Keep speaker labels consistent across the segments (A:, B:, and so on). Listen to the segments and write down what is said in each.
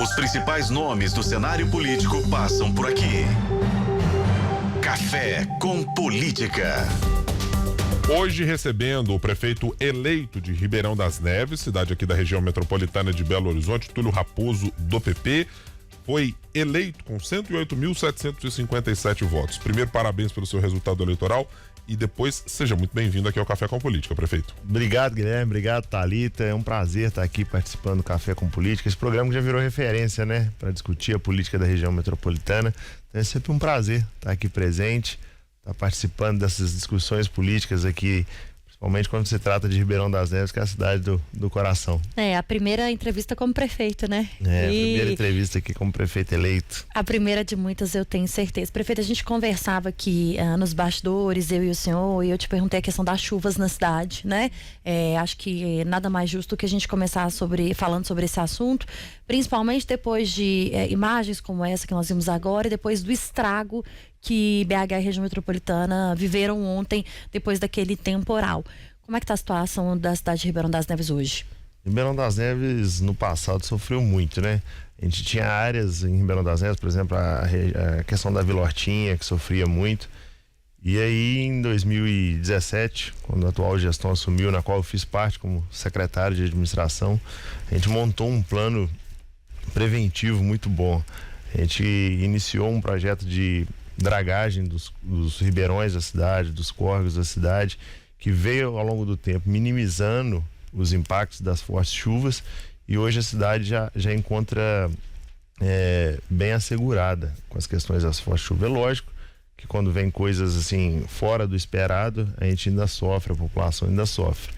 A: Os principais nomes do cenário político passam por aqui. Café com Política.
B: Hoje recebendo o prefeito eleito de Ribeirão das Neves, cidade aqui da região metropolitana de Belo Horizonte, Túlio Raposo, do PP. Foi eleito com 108.757 votos. Primeiro, parabéns pelo seu resultado eleitoral e depois, seja muito bem-vindo aqui ao Café com Política, prefeito.
C: Obrigado, Guilherme. Obrigado, Thalita. É um prazer estar aqui participando do Café com Política. Esse programa que já virou referência, né? Para discutir a política da região metropolitana. Então é sempre um prazer estar aqui presente, estar participando dessas discussões políticas aqui, principalmente quando se trata de Ribeirão das Neves, que é a cidade do coração.
D: É, a primeira entrevista como prefeito, né?
C: É, a primeira entrevista aqui como prefeito eleito.
D: A primeira de muitas, eu tenho certeza. Prefeito, a gente conversava aqui nos bastidores, eu e o senhor, e eu te perguntei a questão das chuvas na cidade, né? Acho que nada mais justo que a gente começar falando sobre esse assunto, principalmente depois de imagens como essa que nós vimos agora e depois do estrago que BH e a região metropolitana viveram ontem, depois daquele temporal. Como é que está a situação da cidade de Ribeirão das Neves hoje?
C: Ribeirão das Neves, no passado, sofreu muito, né? A gente tinha áreas em Ribeirão das Neves, por exemplo, a questão da Vila Hortinha, que sofria muito. E aí, em 2017, quando a atual gestão assumiu, na qual eu fiz parte como secretário de administração, a gente montou um plano preventivo muito bom. A gente iniciou um projeto de dragagem dos ribeirões da cidade, dos córregos da cidade, que veio ao longo do tempo minimizando os impactos das fortes chuvas, e hoje a cidade já encontra bem assegurada com as questões das fortes chuvas. É lógico que quando vem coisas assim fora do esperado, a gente ainda sofre, a população ainda sofre.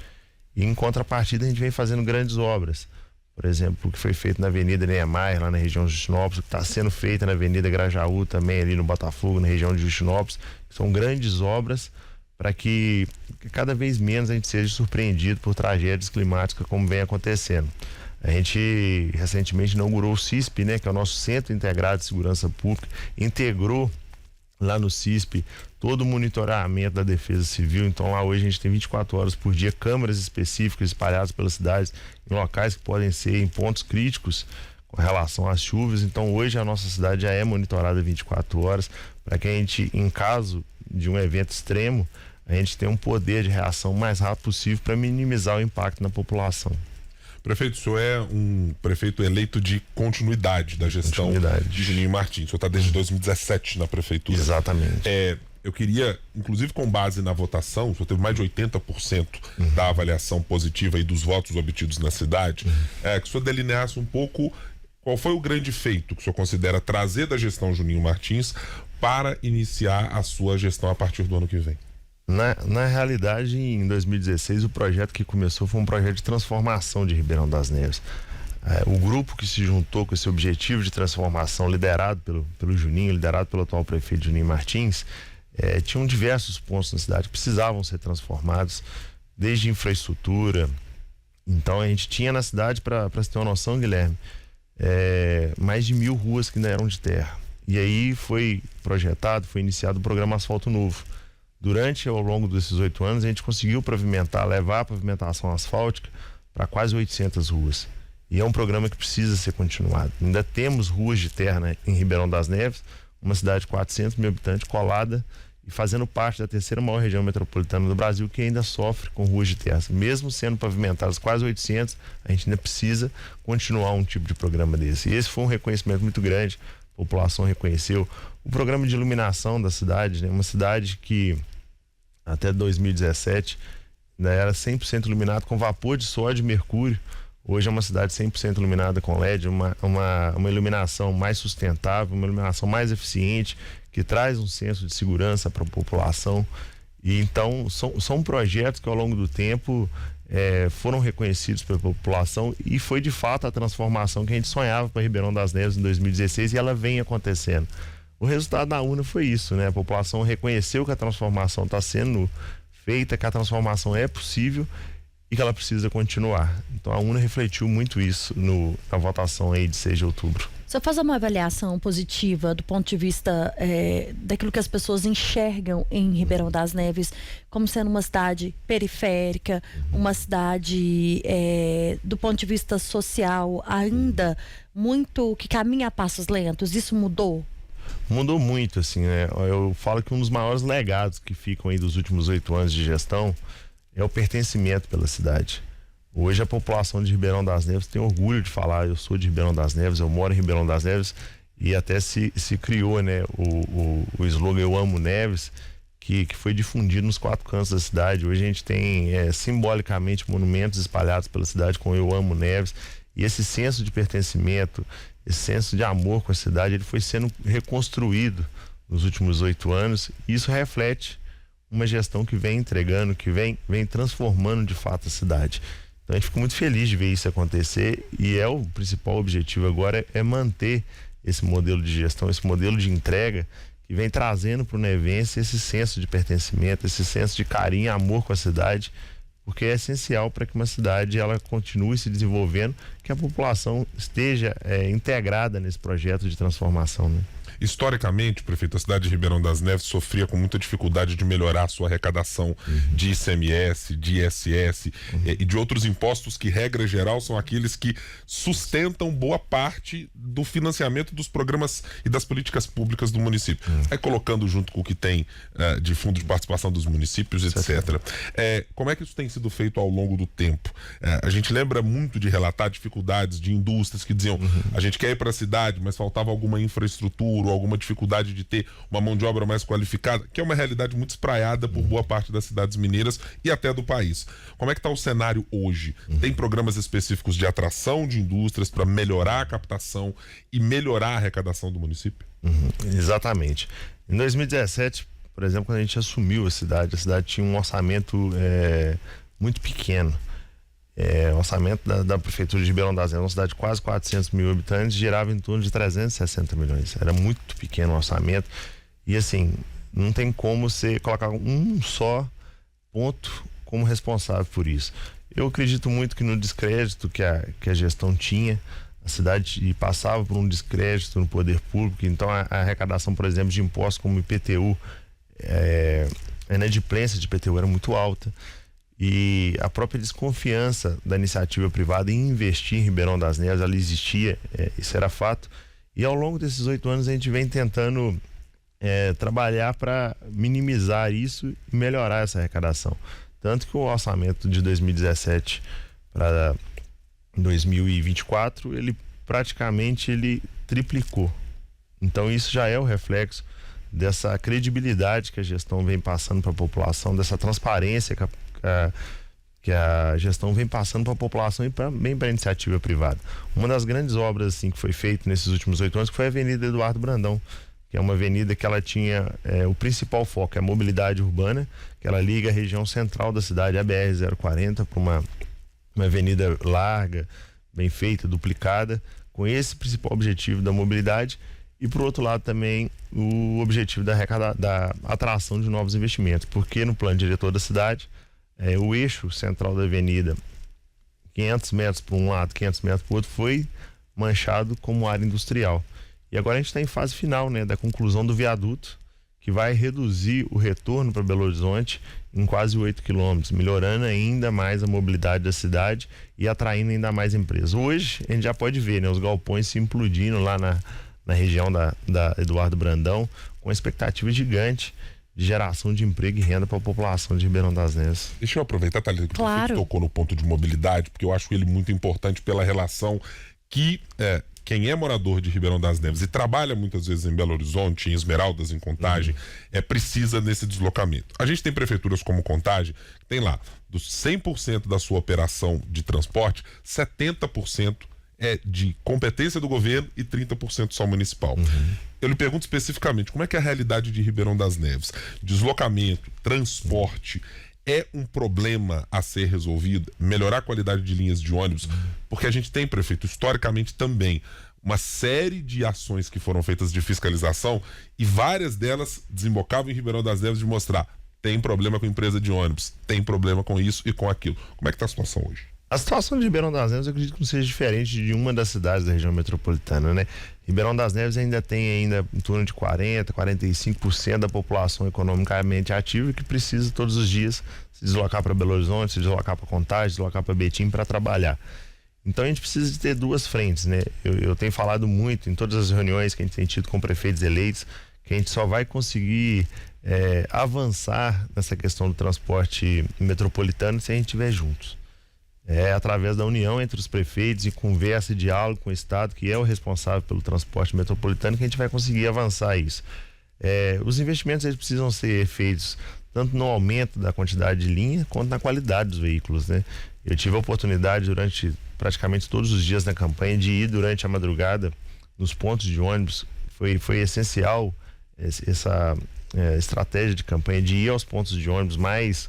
C: E em contrapartida a gente vem fazendo grandes obras. Por exemplo, o que foi feito na Avenida Niemeyer, lá na região de Justinópolis, o que está sendo feito na Avenida Grajaú, também ali no Botafogo, na região de Justinópolis. São grandes obras para que cada vez menos a gente seja surpreendido por tragédias climáticas como vem acontecendo. A gente recentemente inaugurou o CISP, né, que é o nosso Centro Integrado de Segurança Pública, integrou lá no CISP todo o monitoramento da Defesa Civil. Então lá hoje a gente tem 24 horas por dia câmeras específicas espalhadas pelas cidades, em locais que podem ser em pontos críticos com relação às chuvas. Então hoje a nossa cidade já é monitorada 24 horas para que a gente, em caso de um evento extremo, a gente tenha um poder de reação o mais rápido possível para minimizar o impacto na população.
B: Prefeito, o senhor é um prefeito eleito de continuidade da gestão de Juninho Martins. O senhor está desde 2017 na prefeitura.
C: Exatamente.
B: Eu queria, inclusive com base na votação, o senhor teve mais de 80% da avaliação positiva e dos votos obtidos na cidade, que o senhor delineasse um pouco qual foi o grande feito que o senhor considera trazer da gestão Juninho Martins para iniciar a sua gestão a partir do ano que vem.
C: Na realidade, em 2016, o projeto que começou foi um projeto de transformação de Ribeirão das Neves. O grupo que se juntou com esse objetivo de transformação, liderado pelo Juninho, liderado pelo atual prefeito Juninho Martins, tinham diversos pontos na cidade que precisavam ser transformados, desde infraestrutura. Então a gente tinha na cidade, para você ter uma noção, Guilherme, mais de 1.000 ruas que ainda eram de terra. E aí foi iniciado o programa Asfalto Novo. Ao longo desses 8 anos, a gente conseguiu levar a pavimentação asfáltica para quase 800 ruas. E é um programa que precisa ser continuado. Ainda temos ruas de terra, né, em Ribeirão das Neves, uma cidade de 400 mil habitantes, colada e fazendo parte da terceira maior região metropolitana do Brasil, que ainda sofre com ruas de terra. Mesmo sendo pavimentadas quase 800, a gente ainda precisa continuar um tipo de programa desse. E esse foi um reconhecimento muito grande, a população reconheceu. O programa de iluminação da cidade, né, uma cidade que até 2017 ainda era 100% iluminado com vapor de sódio e mercúrio. Hoje é uma cidade 100% iluminada com LED, uma iluminação mais sustentável, uma iluminação mais eficiente, que traz um senso de segurança para a população. E então são projetos que ao longo do tempo foram reconhecidos pela população, e foi de fato a transformação que a gente sonhava para Ribeirão das Neves em 2016, e ela vem acontecendo. O resultado da urna foi isso, né? A população reconheceu que a transformação está sendo feita, que a transformação é possível, e que ela precisa continuar. Então a UNA refletiu muito isso na votação aí de 6 de outubro.
D: Você faz uma avaliação positiva do ponto de vista daquilo que as pessoas enxergam em Ribeirão das Neves como sendo uma cidade periférica, uma cidade do ponto de vista social ainda muito que caminha a passos lentos? Isso mudou?
C: Mudou muito, assim, né? Eu falo que um dos maiores legados que ficam aí dos últimos 8 anos de gestão é o pertencimento pela cidade. Hoje a população de Ribeirão das Neves tem orgulho de falar: eu sou de Ribeirão das Neves, eu moro em Ribeirão das Neves, e até se criou, né, o slogan Eu Amo Neves, que foi difundido nos 4 cantos da cidade. Hoje a gente tem simbolicamente monumentos espalhados pela cidade com Eu Amo Neves, e esse senso de pertencimento, esse senso de amor com a cidade, ele foi sendo reconstruído nos últimos 8 anos, e isso reflete uma gestão que vem entregando, que vem transformando de fato a cidade. Então a gente fica muito feliz de ver isso acontecer, e o principal objetivo agora é manter esse modelo de gestão, esse modelo de entrega que vem trazendo para o nevense esse senso de pertencimento, esse senso de carinho e amor com a cidade, porque é essencial para que uma cidade ela continue se desenvolvendo, que a população esteja integrada nesse projeto de transformação, né?
B: Historicamente, prefeito, a cidade de Ribeirão das Neves sofria com muita dificuldade de melhorar a sua arrecadação de ICMS, de ISS e de outros impostos que, regra geral, são aqueles que sustentam boa parte do financiamento dos programas e das políticas públicas do município. Aí colocando junto com o que tem de fundo de participação dos municípios, etc. Como é que isso tem sido feito ao longo do tempo? A gente lembra muito de relatar dificuldades de indústrias que diziam: a gente quer ir para a cidade, mas faltava alguma infraestrutura, alguma dificuldade de ter uma mão de obra mais qualificada, que é uma realidade muito espraiada por boa parte das cidades mineiras e até do país. Como é que está o cenário hoje? Tem programas específicos de atração de indústrias para melhorar a captação e melhorar a arrecadação do município?
C: Exatamente. Em 2017, por exemplo, quando a gente assumiu a cidade tinha um orçamento muito pequeno. O orçamento da Prefeitura de Ribeirão das Neves, uma cidade de quase 400 mil habitantes, girava em torno de 360 milhões. Era muito pequeno o orçamento. E assim, não tem como você colocar um só ponto como responsável por isso. Eu acredito muito que no descrédito que a gestão tinha, a cidade passava por um descrédito no poder público. Então a arrecadação, por exemplo, de impostos como IPTU, a inadimplência de IPTU era muito alta. E a própria desconfiança da iniciativa privada em investir em Ribeirão das Neves, ela existia, isso era fato. E ao longo desses 8 anos a gente vem tentando trabalhar para minimizar isso e melhorar essa arrecadação. Tanto que o orçamento de 2017 para 2024, ele praticamente triplicou. Então isso já é o reflexo dessa credibilidade que a gestão vem passando para a população, dessa transparência que a gestão vem passando para a população e também para a iniciativa privada. Uma das grandes obras assim, que foi feita nesses últimos 8 anos foi a Avenida Eduardo Brandão, que é uma avenida que ela tinha o principal foco, é a mobilidade urbana, que ela liga a região central da cidade, a BR-040, para uma avenida larga, bem feita, duplicada, com esse principal objetivo da mobilidade. E por outro lado também o objetivo da atração de novos investimentos, porque no plano diretor da cidade, o eixo central da avenida, 500 metros para um lado, 500 metros para o outro, foi manchado como área industrial. E agora a gente está em fase final, né, da conclusão do viaduto, que vai reduzir o retorno para Belo Horizonte em quase 8 quilômetros, melhorando ainda mais a mobilidade da cidade e atraindo ainda mais empresas. Hoje a gente já pode ver, né, os galpões se implodindo lá na região da Eduardo Brandão, com uma expectativa gigante de geração de emprego e renda para a população de Ribeirão das Neves.
B: Deixa eu aproveitar, Thalita, que
D: Claro.
B: você tocou no ponto de mobilidade, porque eu acho ele muito importante pela relação que quem é morador de Ribeirão das Neves e trabalha muitas vezes em Belo Horizonte, em Esmeraldas, em Contagem, precisa desse deslocamento. A gente tem prefeituras como Contagem, que tem lá, dos 100% da sua operação de transporte, 70% é de competência do governo e 30% só municipal. Eu lhe pergunto especificamente, como é que é a realidade de Ribeirão das Neves? Deslocamento, transporte, é um problema a ser resolvido? Melhorar a qualidade de linhas de ônibus? Porque a gente tem, prefeito, historicamente também, uma série de ações que foram feitas de fiscalização e várias delas desembocavam em Ribeirão das Neves de mostrar tem problema com empresa de ônibus, tem problema com isso e com aquilo. Como é que tá a situação hoje?
C: A situação de Ribeirão das Neves eu acredito que não seja diferente de uma das cidades da região metropolitana, né? Ribeirão das Neves ainda tem em torno de 45% da população economicamente ativa que precisa todos os dias se deslocar para Belo Horizonte, se deslocar para Contagem, se deslocar para Betim para trabalhar. Então a gente precisa de ter duas frentes, né? Eu tenho falado muito em todas as reuniões que a gente tem tido com prefeitos eleitos que a gente só vai conseguir avançar nessa questão do transporte metropolitano se a gente estiver juntos. É através da união entre os prefeitos e conversa e diálogo com o Estado, que é o responsável pelo transporte metropolitano, que a gente vai conseguir avançar isso. Os investimentos eles precisam ser feitos tanto no aumento da quantidade de linha quanto na qualidade dos veículos, né? Eu tive a oportunidade durante praticamente todos os dias da campanha de ir durante a madrugada nos pontos de ônibus. Foi essencial essa estratégia de campanha de ir aos pontos de ônibus mais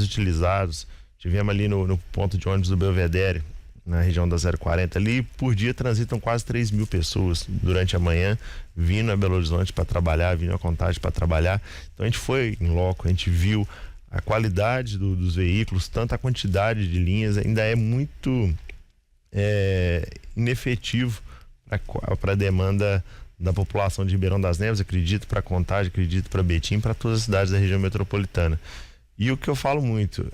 C: utilizados. Tivemos ali no ponto de ônibus do Belvedere, na região da 040 ali, por dia transitam quase 3 mil pessoas durante a manhã, vindo a Belo Horizonte para trabalhar, vindo a Contagem para trabalhar. Então a gente foi em loco, a gente viu a qualidade dos veículos, tanto a quantidade de linhas ainda é muito inefetivo para a demanda da população de Ribeirão das Neves, acredito para Contagem, acredito para Betim, para todas as cidades da região metropolitana. E o que eu falo muito,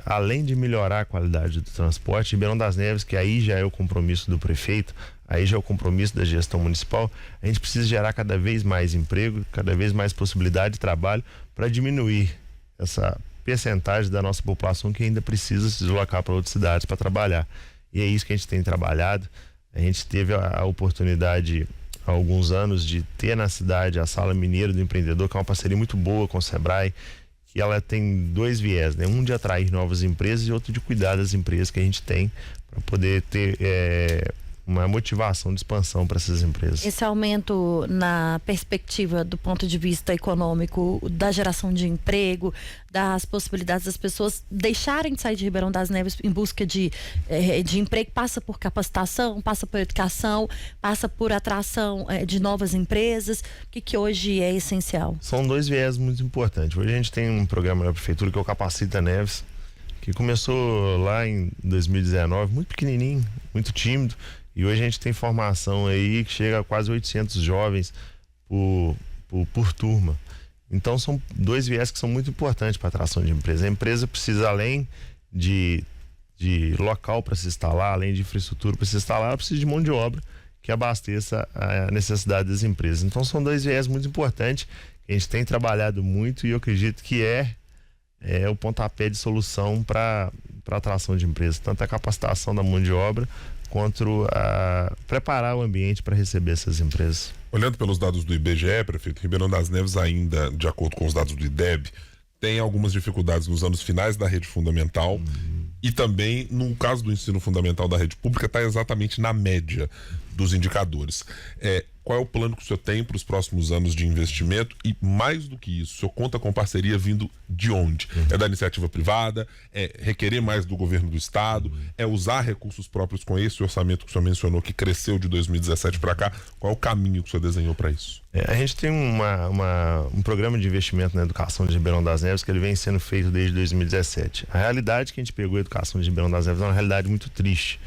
C: além de melhorar a qualidade do transporte, Ribeirão das Neves, que aí já é o compromisso do prefeito, aí já é o compromisso da gestão municipal, a gente precisa gerar cada vez mais emprego, cada vez mais possibilidade de trabalho para diminuir essa percentagem da nossa população que ainda precisa se deslocar para outras cidades para trabalhar. E é isso que a gente tem trabalhado. A gente teve a oportunidade há alguns anos de ter na cidade a Sala Mineira do Empreendedor, que é uma parceria muito boa com o Sebrae, que ela tem dois viés, né? Um de atrair novas empresas e outro de cuidar das empresas que a gente tem para poder ter uma motivação de expansão para essas empresas.
D: Esse aumento na perspectiva do ponto de vista econômico, da geração de emprego, das possibilidades das pessoas deixarem de sair de Ribeirão das Neves em busca de emprego, passa por capacitação, passa por educação, passa por atração de novas empresas, o que hoje é essencial? São
C: dois viés muito importantes. Hoje a gente tem um programa na prefeitura que é o Capacita Neves, que começou lá em 2019, muito pequenininho, muito tímido. E hoje a gente tem formação aí que chega a quase 800 jovens por turma. Então são dois viés que são muito importantes para a atração de empresa. A empresa precisa, além de local para se instalar, além de infraestrutura para se instalar, ela precisa de mão de obra que abasteça a necessidade das empresas. Então são dois viés muito importantes que a gente tem trabalhado muito e eu acredito que é o pontapé de solução para a atração de empresas. Tanto a capacitação da mão de obra quanto a preparar o ambiente para receber essas empresas.
B: Olhando pelos dados do IBGE, prefeito, Ribeirão das Neves ainda, de acordo com os dados do IDEB, tem algumas dificuldades nos anos finais da rede fundamental e também, no caso do ensino fundamental da rede pública, está exatamente na média dos indicadores. Qual é o plano que o senhor tem para os próximos anos de investimento e, mais do que isso, o senhor conta com parceria vindo de onde? É da iniciativa privada? É requerer mais do governo do estado? É usar recursos próprios com esse orçamento que o senhor mencionou que cresceu de 2017 para cá? Qual é o caminho que o senhor desenhou para isso?
C: A gente tem um programa de investimento na educação de Ribeirão das Neves que ele vem sendo feito desde 2017. A realidade que a gente pegou a educação de Ribeirão das Neves é uma realidade muito triste.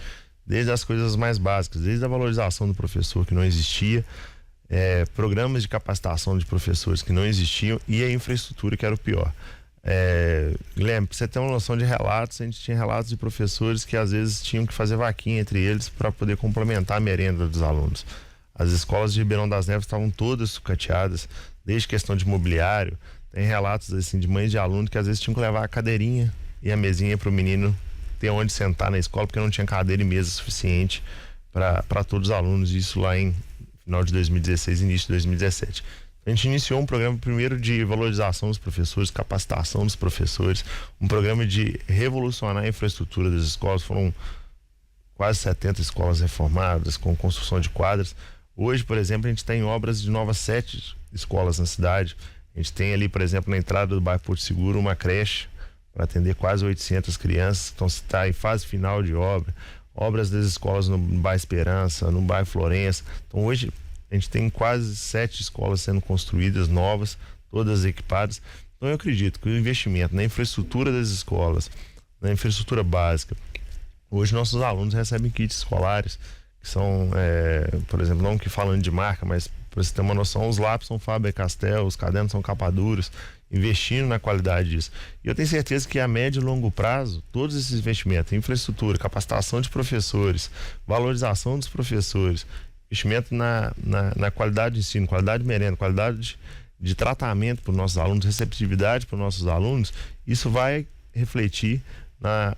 C: Desde as coisas mais básicas, desde a valorização do professor que não existia, programas de capacitação de professores que não existiam e a infraestrutura que era o pior. Guilherme, pra você ter uma noção de relatos, a gente tinha relatos de professores que às vezes tinham que fazer vaquinha entre eles para poder complementar a merenda dos alunos. As escolas de Ribeirão das Neves estavam todas sucateadas, desde questão de mobiliário. Tem relatos assim de mães de alunos que às vezes tinham que levar a cadeirinha e a mesinha para o menino ter onde sentar na escola porque não tinha cadeira e mesa suficiente para todos os alunos. Isso lá em final de 2016, início de 2017. A gente iniciou um programa primeiro de valorização dos professores, capacitação dos professores, um programa de revolucionar a infraestrutura das escolas. Foram quase 70 escolas reformadas com construção de quadras. Hoje, por exemplo, a gente tem obras de novas 7 escolas na cidade. A gente tem ali, por exemplo, na entrada do bairro Porto Seguro, uma creche para atender quase 800 crianças. Então, está em fase final de obra. Obras das escolas no bairro Esperança, no bairro Florença. Então, hoje a gente tem quase 7 escolas sendo construídas, novas, todas equipadas. Então eu acredito que o investimento na infraestrutura das escolas, na infraestrutura básica, hoje nossos alunos recebem kits escolares, que são, por exemplo, não que falando de marca, mas para você ter uma noção, os lápis são Faber-Castell, os cadernos são capa duros, investindo na qualidade disso. E eu tenho certeza que a médio e longo prazo, todos esses investimentos, infraestrutura, capacitação de professores, valorização dos professores, investimento na qualidade de ensino, qualidade de merenda, qualidade de tratamento para os nossos alunos, receptividade para os nossos alunos, isso vai refletir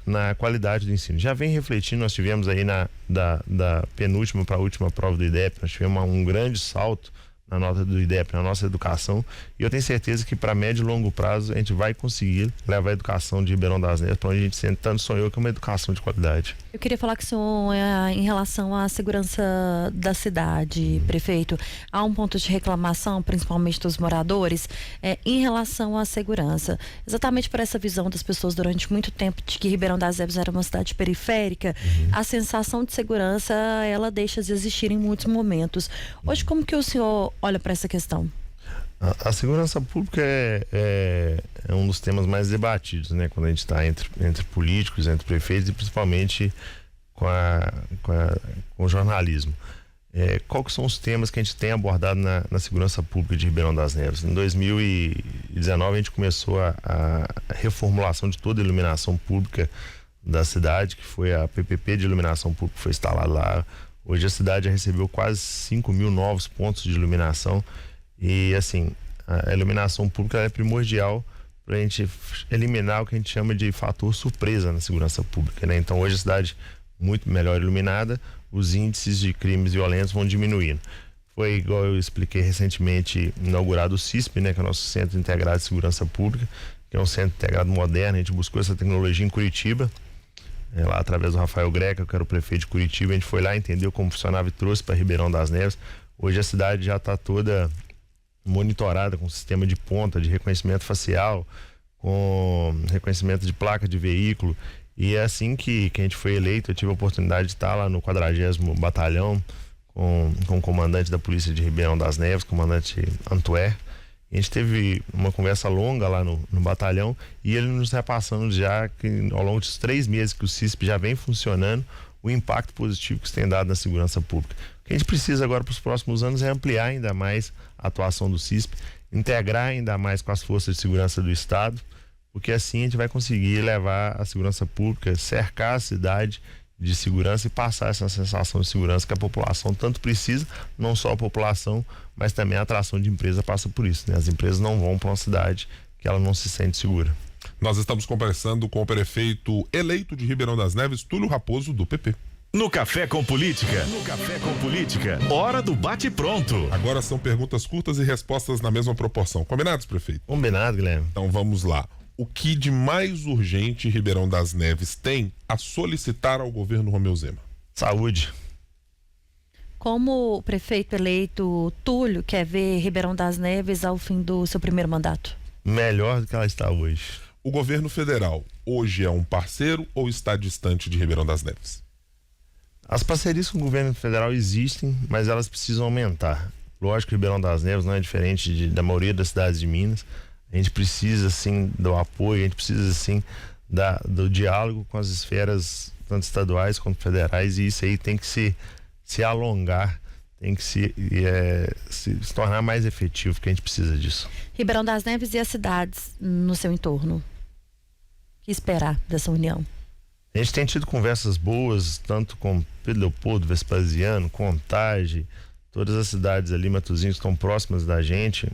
C: na qualidade do ensino. Já vem refletindo, nós tivemos aí da penúltima para a última prova do IDEP, nós tivemos um grande salto na nota do IDEP, na nossa educação, e eu tenho certeza que para médio e longo prazo a gente vai conseguir levar a educação de Ribeirão das Neves para onde a gente tanto sonhou, que é uma educação de qualidade.
D: Eu queria falar com o senhor em relação à segurança da cidade, prefeito. Há um ponto de reclamação, principalmente dos moradores, em relação à segurança. Exatamente por essa visão das pessoas durante muito tempo de que Ribeirão das Neves era uma cidade periférica, a sensação de segurança, ela deixa de existir em muitos momentos. Hoje, como que o senhor olha para essa questão?
C: A segurança pública é um dos temas mais debatidos, né? Quando a gente está entre políticos, entre prefeitos e principalmente com o jornalismo. Quais são os temas que a gente tem abordado na segurança pública de Ribeirão das Neves? Em 2019 a gente começou a reformulação de toda a iluminação pública da cidade, que foi a PPP de iluminação pública que foi instalada lá. Hoje a cidade já recebeu quase 5.000 novos pontos de iluminação. E assim, a iluminação pública é primordial para a gente eliminar o que a gente chama de fator surpresa na segurança pública, né? Então hoje a cidade muito melhor iluminada, os índices de crimes violentos vão diminuindo. Foi, igual eu expliquei recentemente, inaugurado o CISP, né, que é o nosso Centro Integrado de Segurança Pública, que é um centro integrado moderno. A gente buscou essa tecnologia em Curitiba, lá através do Rafael Greca, que era o prefeito de Curitiba. A gente foi lá, entendeu como funcionava e trouxe para Ribeirão das Neves. Hoje a cidade já está toda monitorada com sistema de ponta, de reconhecimento facial, com reconhecimento de placa de veículo. E é assim que a gente foi eleito. Eu tive a oportunidade de estar lá no 40º Batalhão com o comandante da Polícia de Ribeirão das Neves, comandante Antuer. A gente teve uma conversa longa lá no batalhão, e ele nos repassando já que ao longo dos 3 meses que o CISP já vem funcionando, o impacto positivo que isso tem dado na segurança pública. O que a gente precisa agora para os próximos anos é ampliar ainda mais a atuação do CISP, integrar ainda mais com as forças de segurança do Estado, porque assim a gente vai conseguir levar a segurança pública, cercar a cidade de segurança e passar essa sensação de segurança que a população tanto precisa. Não só a população, mas também a atração de empresa passa por isso, né? As empresas não vão para uma cidade que ela não se sente segura.
B: Nós estamos conversando com o prefeito eleito de Ribeirão das Neves, Túlio Raposo, do PP.
A: No Café com Política. Hora do bate-pronto.
B: Agora são perguntas curtas e respostas na mesma proporção. Combinados, prefeito?
C: Combinado, Guilherme.
B: Então vamos lá. O que de mais urgente Ribeirão das Neves tem a solicitar ao governo Romeu Zema?
C: Saúde.
D: Como o prefeito eleito Túlio quer ver Ribeirão das Neves ao fim do seu primeiro mandato?
C: Melhor do que ela está hoje.
B: O governo federal hoje é um parceiro ou está distante de Ribeirão das Neves?
C: As parcerias com o governo federal existem, mas elas precisam aumentar. Lógico que Ribeirão das Neves não é diferente da maioria das cidades de Minas. A gente precisa, sim, do apoio, a gente precisa, sim, do diálogo com as esferas, tanto estaduais quanto federais, e isso aí tem que se alongar, tem que se tornar mais efetivo, porque a gente precisa disso.
D: Ribeirão das Neves e as cidades no seu entorno, o que esperar dessa união?
C: A gente tem tido conversas boas, tanto com Pedro Leopoldo, Vespasiano, Contagem, todas as cidades ali, Matosinhos, estão próximas da gente.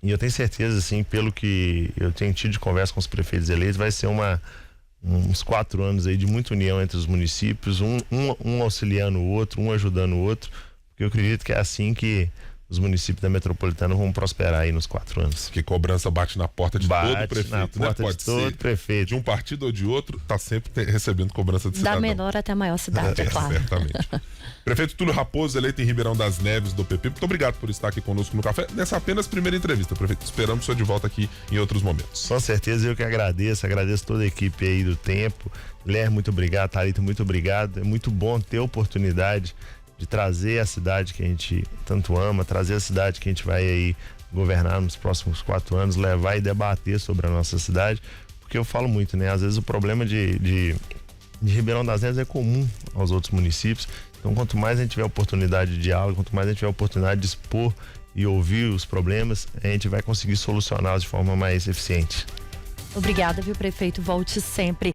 C: E eu tenho certeza, assim, pelo que eu tenho tido de conversa com os prefeitos eleitos, vai ser uns 4 anos aí de muita união entre os municípios, um auxiliando o outro, um ajudando o outro, porque eu acredito que é assim que os municípios da metropolitana vão prosperar aí nos 4 anos.
B: Que cobrança bate na porta de todo prefeito,
C: na porta,
B: né? Pode
C: de todo
B: ser
C: prefeito.
B: de um partido ou de outro, tá sempre recebendo cobrança de cidadão.
D: Da menor até a maior cidade, é claro.
B: Certamente. Prefeito Túlio Raposo, eleito em Ribeirão das Neves, do PP, muito obrigado por estar aqui conosco no café, nessa apenas primeira entrevista, prefeito. Esperamos o senhor de volta aqui em outros momentos.
C: Com certeza, eu que agradeço toda a equipe aí do Tempo. Guilherme, muito obrigado. Thalita, muito obrigado. É muito bom ter a oportunidade de trazer a cidade que a gente tanto ama, trazer a cidade que a gente vai aí governar nos próximos 4 anos, levar e debater sobre a nossa cidade, porque eu falo muito, né? Às vezes o problema de Ribeirão das Neves é comum aos outros municípios, então quanto mais a gente tiver oportunidade de diálogo, quanto mais a gente tiver oportunidade de expor e ouvir os problemas, a gente vai conseguir solucioná-los de forma mais eficiente.
D: Obrigada, viu, prefeito? Volte sempre.